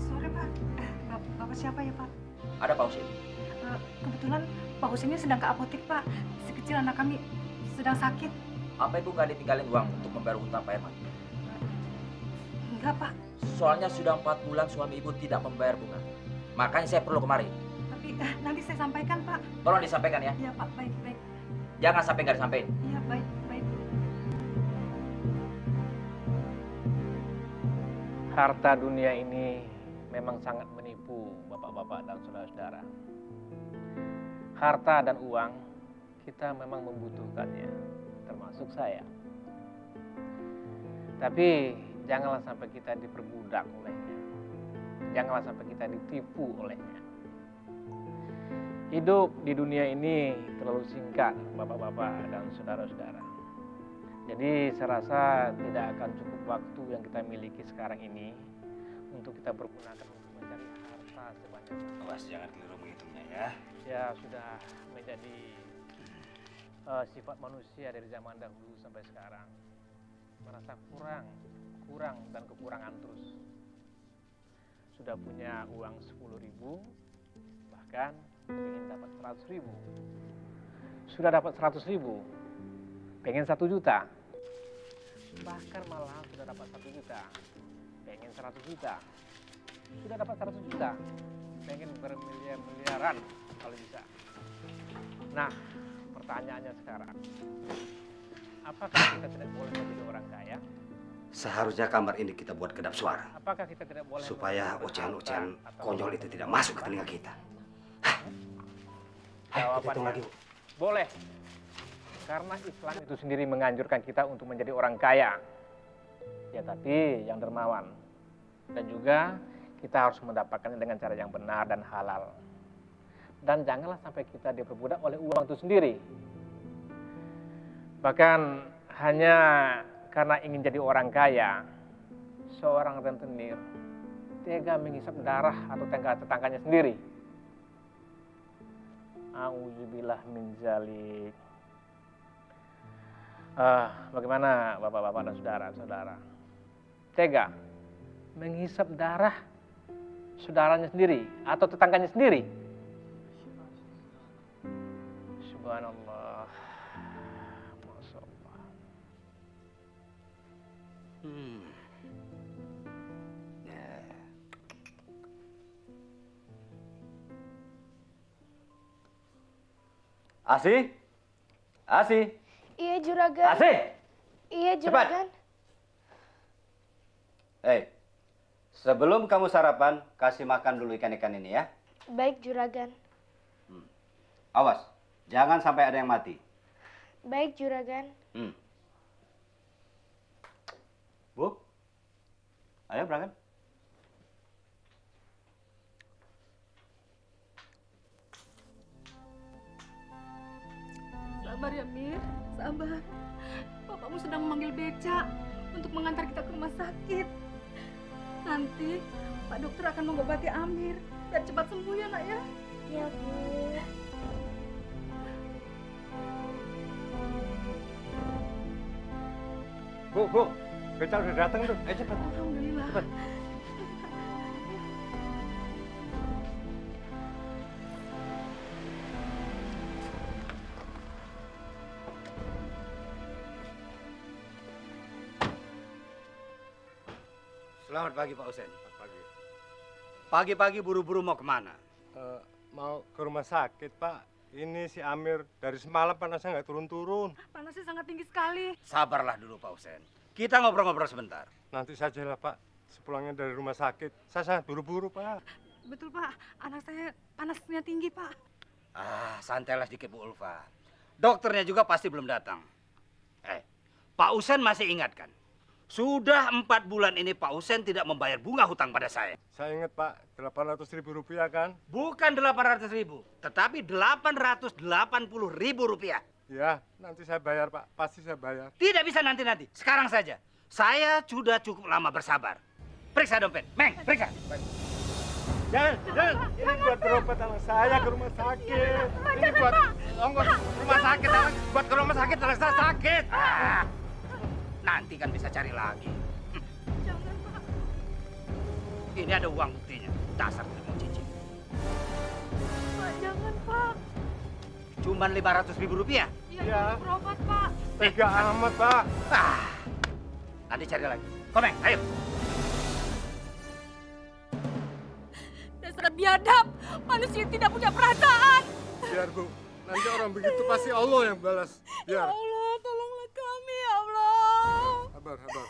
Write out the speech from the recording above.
Sore, Pak. Bapak siapa ya, Pak? Ada Pak Husin. Kebetulan Pak Husin ini sedang ke apotek, Pak. Si kecil anak kami sedang sakit. Apa Ibu nggak ditinggalin uang untuk membayar hutang Pak Herman? Enggak, Pak. Soalnya sudah 4 bulan suami Ibu tidak membayar bunga. Makanya saya perlu kemari. Tapi nanti saya sampaikan, Pak. Tolong disampaikan ya. Iya, Pak. Baik, baik. Jangan sampai nggak disampaikan. Iya, baik, baik. Harta dunia ini memang sangat menipu bapak-bapak dan saudara-saudara. Harta dan uang kita memang membutuhkannya, termasuk saya. Tapi janganlah sampai kita diperbudak olehnya. Janganlah sampai kita ditipu olehnya. Hidup di dunia ini terlalu singkat, bapak-bapak dan saudara-saudara. Jadi saya rasa tidak akan cukup waktu yang kita miliki sekarang ini untuk kita pergunakan untuk mencari harta sebanyak-banyaknya. Awas jangan keliru menghitungnya ya. Ya sudah menjadi sifat manusia dari zaman dahulu sampai sekarang. Merasa kurang dan kekurangan terus. Sudah punya uang 10.000, bahkan ingin dapat 100.000. Sudah dapat 100.000, pengen 1 juta. Bahkan malah sudah dapat 1 juta, pengen 100 juta. Sudah dapat 100 juta, pengen bermiliar-miliaran kalau bisa. Nah, pertanyaannya sekarang, apakah kita tidak boleh menjadi orang kaya? Seharusnya kamar ini kita buat kedap suara. Apakah kita tidak boleh supaya ocehan-ocehan konyol itu tidak masuk ke telinga kita. Ayo, kita hitung lagi, Bu. Boleh. Karena Islam itu sendiri menganjurkan kita untuk menjadi orang kaya. Ya, tapi yang dermawan. Dan juga kita harus mendapatkannya dengan cara yang benar dan halal. Dan janganlah sampai kita diperbudak oleh uang itu sendiri. Bahkan hanya karena ingin jadi orang kaya, seorang rentenir tega menghisap darah atau tetangganya sendiri. Auzubillah min zalik. Bagaimana bapak-bapak dan saudara-saudara? Tega menghisap darah saudaranya sendiri atau tetangganya sendiri? Subhanallah. Masya Allah. Asi? Asi? Iya, Juragan. Asi? Iya, Juragan. Sebelum kamu sarapan, kasih makan dulu ikan-ikan ini ya. Baik, Juragan. Awas, jangan sampai ada yang mati. Baik, Juragan. Bu, ayo berangkat. Sabar ya, Mir. Sabar. Bapakmu sedang memanggil beca untuk mengantar kita ke rumah sakit. Nanti Pak Dokter akan mengobati Amir biar cepat sembuh ya, Nak ya. Ya, Bu. Bu, beca udah datang tuh. Ayo cepat. Alhamdulillah. Cepat. Selamat pagi, Pak Husen. Pagi. Pagi-pagi buru-buru mau kemana? Mau ke rumah sakit, Pak. Ini si Amir dari semalam panasnya nggak turun-turun. Panasnya sangat tinggi sekali. Sabarlah dulu, Pak Husen. Kita ngobrol-ngobrol sebentar. Nanti sajalah, Pak. Sepulangnya dari rumah sakit. Saya sangat buru-buru, Pak. Betul, Pak. Anak saya panasnya tinggi, Pak. Santailah sedikit, Bu Ulfa. Dokternya juga pasti belum datang. Pak Husen masih ingat kan? Sudah 4 bulan ini Pak Husen tidak membayar bunga hutang pada saya. Saya ingat, Pak. 800.000 rupiah kan? Bukan 800.000, tetapi 880.000 rupiah. Ya, nanti saya bayar, Pak. Pasti saya bayar. Tidak bisa nanti-nanti. Sekarang saja. Saya sudah cukup lama bersabar. Periksa dompet. Meng, periksa. Jangan. Ini buat berobat anak saya ke rumah sakit. Ini buat ongkos rumah sakit. Buat ke rumah sakit anak saya sakit. Nanti kan bisa cari lagi. Jangan, Pak. Ini ada uang buktinya. Dasar tidak mau cincin. Pak, jangan, Pak. Cuman 500.000 rupiah. Iya, Iya. untuk berobat, Pak. Tega amat, Pak. Nanti cari lagi. Komeng, ayo. Dasar biadab, manusia tidak punya perasaan. Biar, Bu. Nanti orang begitu pasti Allah yang balas. Ya Biar. Allah, tolonglah kami, ya Allah. Sabar, sabar.